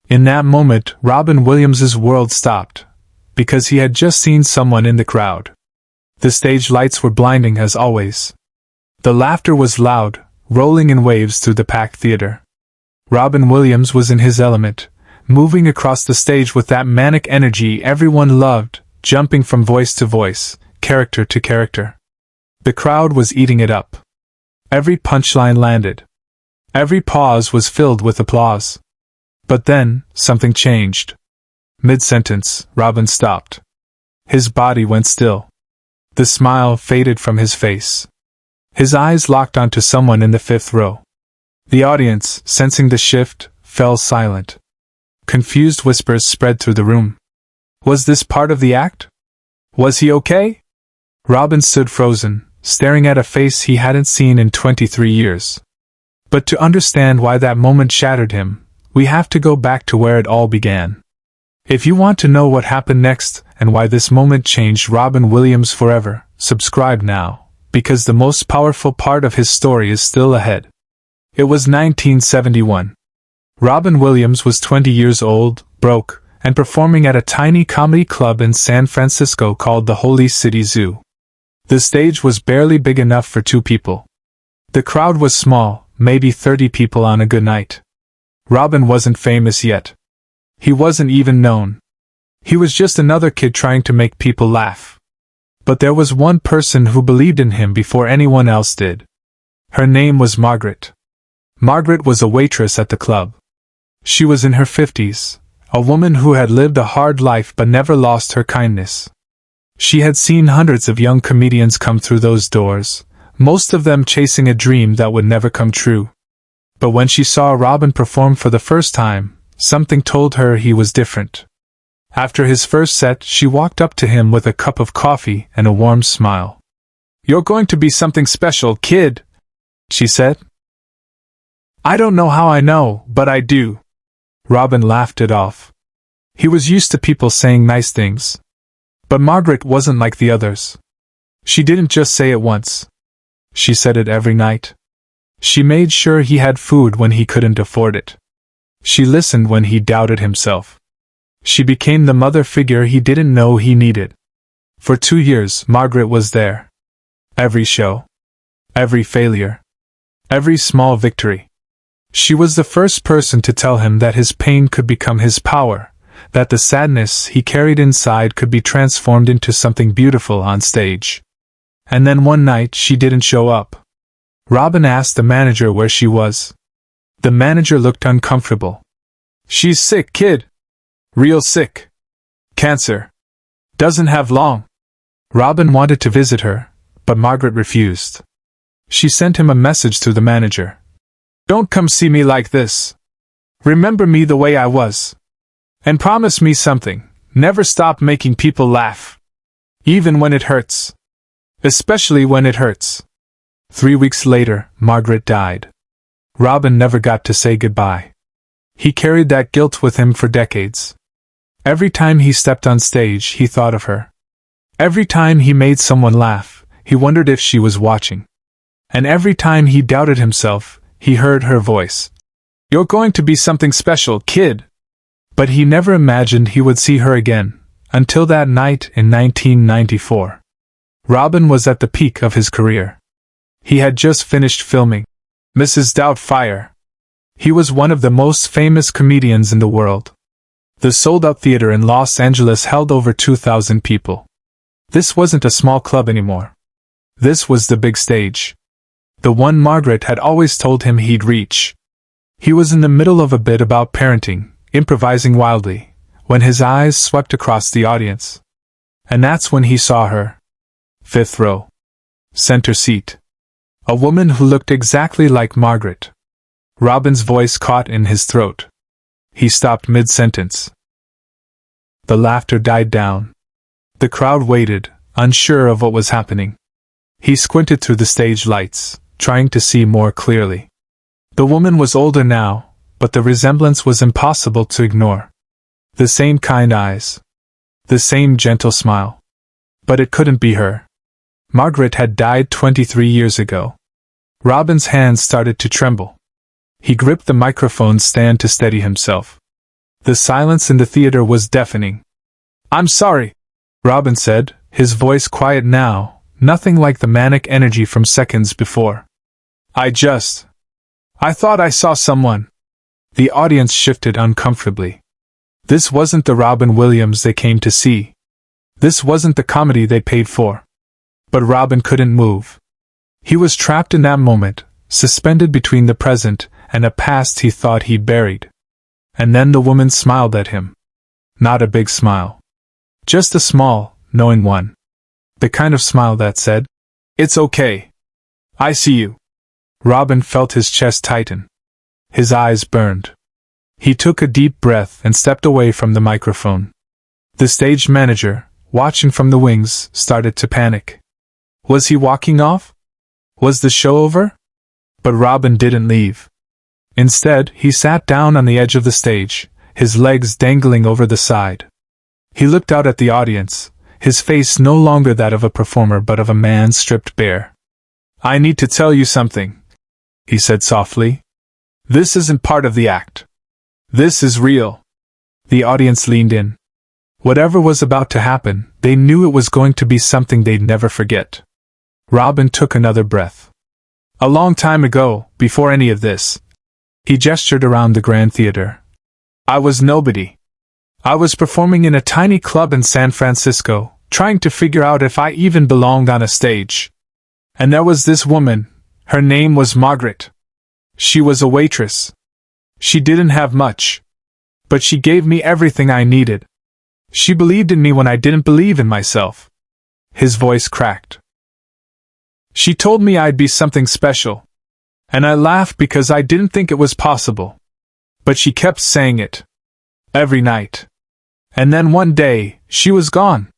In that moment, Robin Williams's world stopped, because he had just seen someone in the crowd. The stage lights were blinding as always. The laughter was loud, rolling in waves through the packed theater. Robin Williams was in his element, moving across the stage with that manic energy everyone loved, jumping from voice to voice, character to character. The crowd was eating it up. Every punchline landed. Every pause was filled with applause. But then, something changed. Mid-sentence, Robin stopped. His body went still. The smile faded from his face. His eyes locked onto someone in the fifth row. The audience, sensing the shift, fell silent. Confused whispers spread through the room. Was this part of the act? Was he okay? Robin stood frozen, staring at a face he hadn't seen in 23 years. But to understand why that moment shattered him, we have to go back to where it all began. If you want to know what happened next and why this moment changed Robin Williams forever, subscribe now, because the most powerful part of his story is still ahead. It was 1971. Robin Williams was 20 years old, broke, and performing at a tiny comedy club in San Francisco called the Holy City Zoo. The stage was barely big enough for 2 people. The crowd was small, maybe 30 people on a good night. Robin wasn't famous yet. He wasn't even known. He was just another kid trying to make people laugh. But there was one person who believed in him before anyone else did. Her name was Margaret. Margaret was a waitress at the club. She was in her 50s, a woman who had lived a hard life but never lost her kindness. She had seen hundreds of young comedians come through those doors, most of them chasing a dream that would never come true. But when she saw Robin perform for the first time, something told her he was different. After his first set, she walked up to him with a cup of coffee and a warm smile. "You're going to be something special, kid," she said. "I don't know how I know, but I do." Robin laughed it off. He was used to people saying nice things. But Margaret wasn't like the others. She didn't just say it once. She said it every night. She made sure he had food when he couldn't afford it. She listened when he doubted himself. She became the mother figure he didn't know he needed. For 2 years, Margaret was there. Every show. Every failure. Every small victory. She was the first person to tell him that his pain could become his power, that the sadness he carried inside could be transformed into something beautiful on stage. And then one night she didn't show up. Robin asked the manager where she was. The manager looked uncomfortable. "She's sick, kid. Real sick. Cancer. Doesn't have long." Robin wanted to visit her, but Margaret refused. She sent him a message through the manager. "Don't come see me like this. Remember me the way I was. And promise me something, never stop making people laugh. Even when it hurts. Especially when it hurts." 3 weeks later, Margaret died. Robin never got to say goodbye. He carried that guilt with him for decades. Every time he stepped on stage, he thought of her. Every time he made someone laugh, he wondered if she was watching. And every time he doubted himself, he heard her voice. "You're going to be something special, kid." But he never imagined he would see her again, until that night in 1994. Robin was at the peak of his career. He had just finished filming Mrs. Doubtfire. He was one of the most famous comedians in the world. The sold-out theater in Los Angeles held over 2,000 people. This wasn't a small club anymore. This was the big stage. The one Margaret had always told him he'd reach. He was in the middle of a bit about parenting, improvising wildly, when his eyes swept across the audience. And that's when he saw her. 5th row. Center seat. A woman who looked exactly like Margaret. Robin's voice caught in his throat. He stopped mid-sentence. The laughter died down. The crowd waited, unsure of what was happening. He squinted through the stage lights, trying to see more clearly. The woman was older now, but the resemblance was impossible to ignore. The same kind eyes. The same gentle smile. But it couldn't be her. Margaret had died 23 years ago. Robin's hands started to tremble. He gripped the microphone stand to steady himself. The silence in the theater was deafening. "I'm sorry," Robin said, his voice quiet now, nothing like the manic energy from seconds before. I thought I saw someone." The audience shifted uncomfortably. This wasn't the Robin Williams they came to see. This wasn't the comedy they paid for. But Robin couldn't move. He was trapped in that moment, suspended between the present and a past he thought he buried. And then the woman smiled at him. Not a big smile. Just a small, knowing one. The kind of smile that said, "It's okay. I see you." Robin felt his chest tighten. His eyes burned. He took a deep breath and stepped away from the microphone. The stage manager, watching from the wings, started to panic. Was he walking off? Was the show over? But Robin didn't leave. Instead, he sat down on the edge of the stage, his legs dangling over the side. He looked out at the audience, his face no longer that of a performer but of a man stripped bare. "I need to tell you something," he said softly. "This isn't part of the act. This is real." The audience leaned in. Whatever was about to happen, they knew it was going to be something they'd never forget. Robin took another breath. "A long time ago, before any of this," he gestured around the Grand Theater, "I was nobody. I was performing in a tiny club in San Francisco, trying to figure out if I even belonged on a stage. And there was this woman, her name was Margaret. She was a waitress. She didn't have much. But she gave me everything I needed. She believed in me when I didn't believe in myself." His voice cracked. "She told me I'd be something special. And I laughed because I didn't think it was possible. But she kept saying it. Every night. And then one day, she was gone.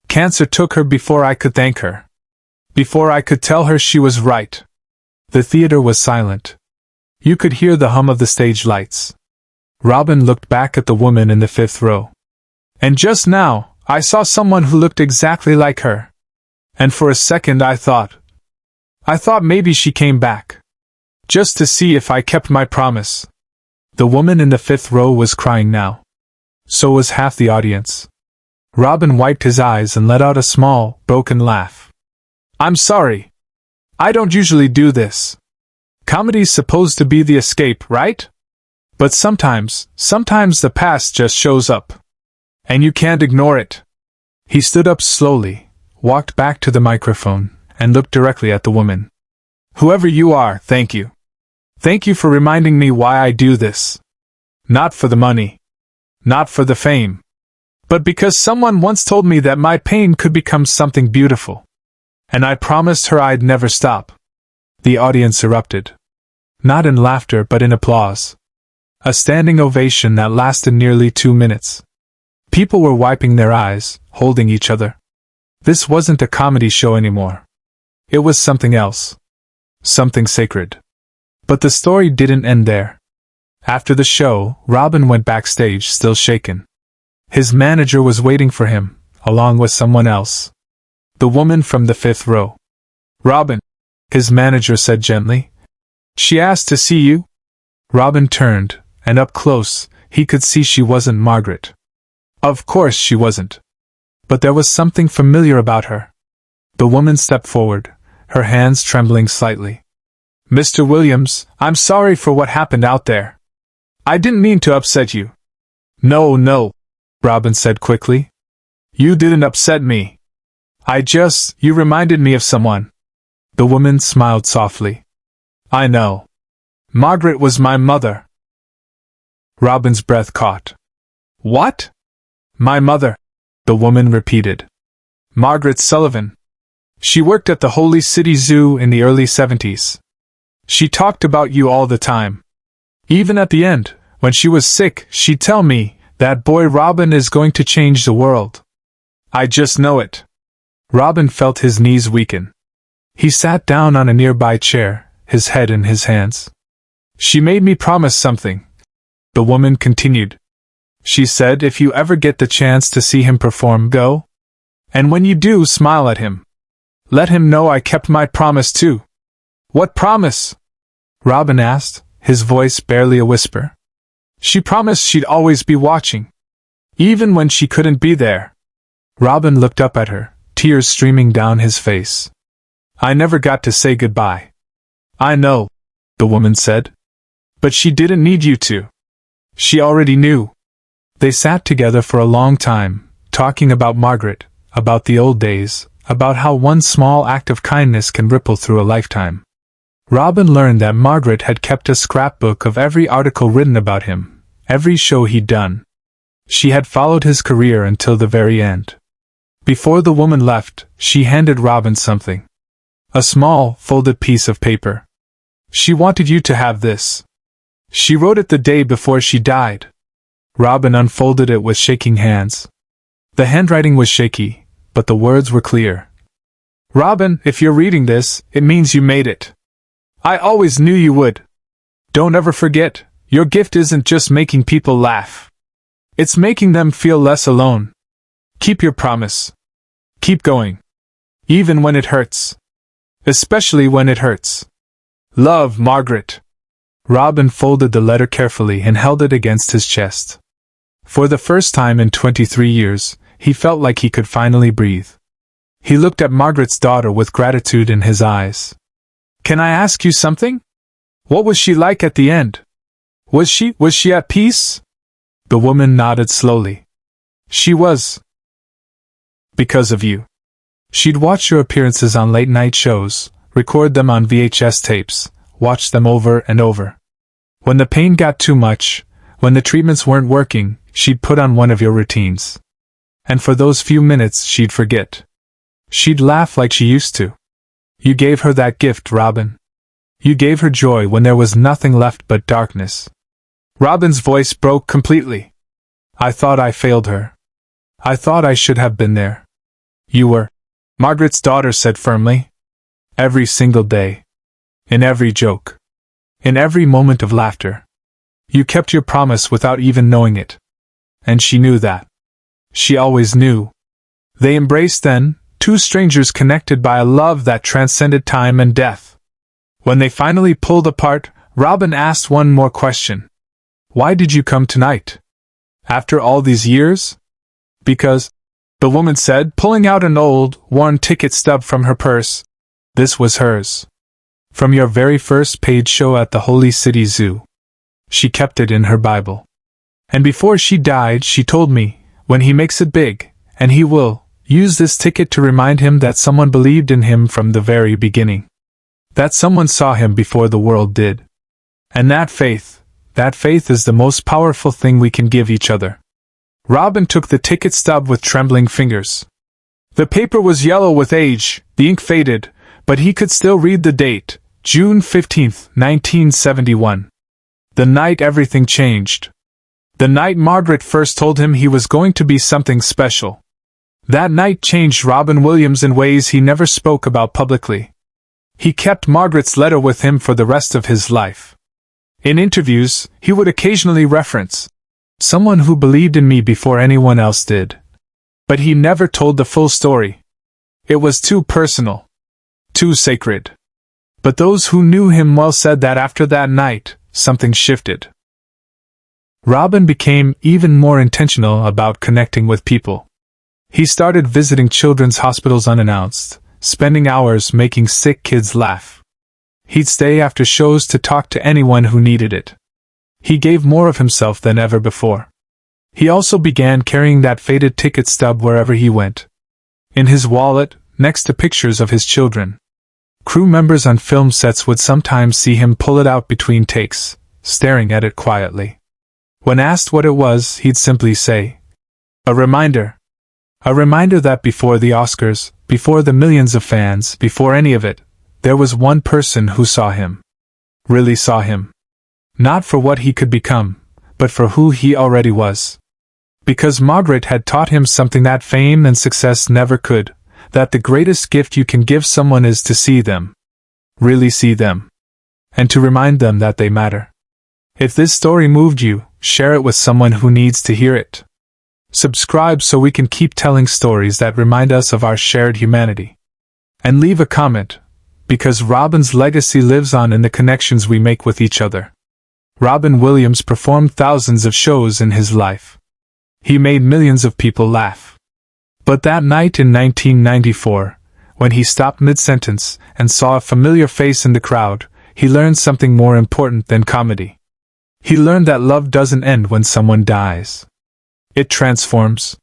Cancer took her before I could thank her. Before I could tell her she was right." The theater was silent. You could hear the hum of the stage lights. Robin looked back at the woman in the fifth row. "And just now, I saw someone who looked exactly like her. And for a second I thought maybe she came back. Just to see if I kept my promise." The woman in the fifth row was crying now. So was half the audience. Robin wiped his eyes and let out a small, broken laugh. "I'm sorry. I don't usually do this. Comedy's supposed to be the escape, right? But sometimes the past just shows up. And you can't ignore it." He stood up slowly, walked back to the microphone, and looked directly at the woman. "Whoever you are, thank you. Thank you for reminding me why I do this. Not for the money. Not for the fame. But because someone once told me that my pain could become something beautiful. And I promised her I'd never stop." The audience erupted. Not in laughter but in applause. A standing ovation that lasted nearly 2 minutes. People were wiping their eyes, holding each other. This wasn't a comedy show anymore. It was something else. Something sacred. But the story didn't end there. After the show, Robin went backstage still shaken. His manager was waiting for him, along with someone else. The woman from the fifth row. "Robin," his manager said gently. "She asked to see you." Robin turned, and up close, he could see she wasn't Margaret. Of course she wasn't. But there was something familiar about her. The woman stepped forward, her hands trembling slightly. "Mr. Williams, I'm sorry for what happened out there. I didn't mean to upset you." No, Robin said quickly. "You didn't upset me. You reminded me of someone." The woman smiled softly. "I know. Margaret was my mother." Robin's breath caught. "What?" "My mother," the woman repeated. "Margaret Sullivan. She worked at the Holy City Zoo in the early 70s. She talked about you all the time. Even at the end, when she was sick, she'd tell me, that boy Robin is going to change the world. I just know it." Robin felt his knees weaken. He sat down on a nearby chair, his head in his hands. "She made me promise something," the woman continued. "She said if you ever get the chance to see him perform, go. And when you do, smile at him. Let him know I kept my promise too." "What promise?" Robin asked, his voice barely a whisper. She promised she'd always be watching, even when she couldn't be there. Robin looked up at her, tears streaming down his face. I never got to say goodbye. I know, the woman said. But she didn't need you to. She already knew. They sat together for a long time, talking about Margaret, about the old days, about how one small act of kindness can ripple through a lifetime. Robin learned that Margaret had kept a scrapbook of every article written about him, every show he'd done. She had followed his career until the very end. Before the woman left, she handed Robin something. A small, folded piece of paper. She wanted you to have this. She wrote it the day before she died. Robin unfolded it with shaking hands. The handwriting was shaky, but the words were clear. Robin, if you're reading this, it means you made it. I always knew you would. Don't ever forget, your gift isn't just making people laugh. It's making them feel less alone. Keep your promise. Keep going. Even when it hurts. Especially when it hurts. Love, Margaret. Robin folded the letter carefully and held it against his chest. For the first time in 23 years, he felt like he could finally breathe. He looked at Margaret's daughter with gratitude in his eyes. Can I ask you something? What was she like at the end? Was she at peace? The woman nodded slowly. She was. Because of you. She'd watch your appearances on late-night shows, record them on VHS tapes, watch them over and over. When the pain got too much, when the treatments weren't working, she'd put on one of your routines. And for those few minutes she'd forget. She'd laugh like she used to. You gave her that gift, Robin. You gave her joy when there was nothing left but darkness. Robin's voice broke completely. I thought I failed her. I thought I should have been there. You were, Margaret's daughter said firmly. Every single day. In every joke. In every moment of laughter. You kept your promise without even knowing it. And she knew that. She always knew. They embraced then, two strangers connected by a love that transcended time and death. When they finally pulled apart, Robin asked one more question. Why did you come tonight? After all these years? Because, the woman said, pulling out an old, worn ticket stub from her purse. This was hers. From your very first paid show at the Holy City Zoo. She kept it in her Bible. And before she died, she told me, when he makes it big, and he will, use this ticket to remind him that someone believed in him from the very beginning. That someone saw him before the world did. And that faith is the most powerful thing we can give each other. Robin took the ticket stub with trembling fingers. The paper was yellow with age, the ink faded, but he could still read the date, June 15th, 1971. The night everything changed. The night Margaret first told him he was going to be something special. That night changed Robin Williams in ways he never spoke about publicly. He kept Margaret's letter with him for the rest of his life. In interviews, he would occasionally reference someone who believed in me before anyone else did. But he never told the full story. It was too personal. Too sacred. But those who knew him well said that after that night, something shifted. Robin became even more intentional about connecting with people. He started visiting children's hospitals unannounced, spending hours making sick kids laugh. He'd stay after shows to talk to anyone who needed it. He gave more of himself than ever before. He also began carrying that faded ticket stub wherever he went. In his wallet, next to pictures of his children. Crew members on film sets would sometimes see him pull it out between takes, staring at it quietly. When asked what it was, he'd simply say, "A reminder. A reminder that before the Oscars, before the millions of fans, before any of it, there was one person who saw him. Really saw him. Not for what he could become, but for who he already was. Because Margaret had taught him something that fame and success never could, that the greatest gift you can give someone is to see them. Really see them. And to remind them that they matter. If this story moved you, share it with someone who needs to hear it. Subscribe so we can keep telling stories that remind us of our shared humanity. And leave a comment, because Robin's legacy lives on in the connections we make with each other. Robin Williams performed thousands of shows in his life. He made millions of people laugh. But that night in 1994, when he stopped mid-sentence and saw a familiar face in the crowd, he learned something more important than comedy. He learned that love doesn't end when someone dies. It transforms.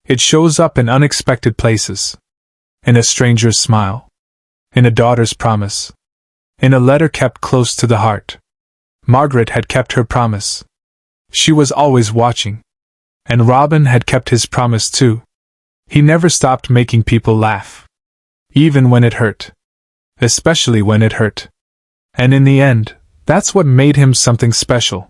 It shows up in unexpected places. In a stranger's smile. In a daughter's promise. In a letter kept close to the heart. Margaret had kept her promise. She was always watching. And Robin had kept his promise too. He never stopped making people laugh. Even when it hurt. Especially when it hurt. And in the end, that's what made him something special.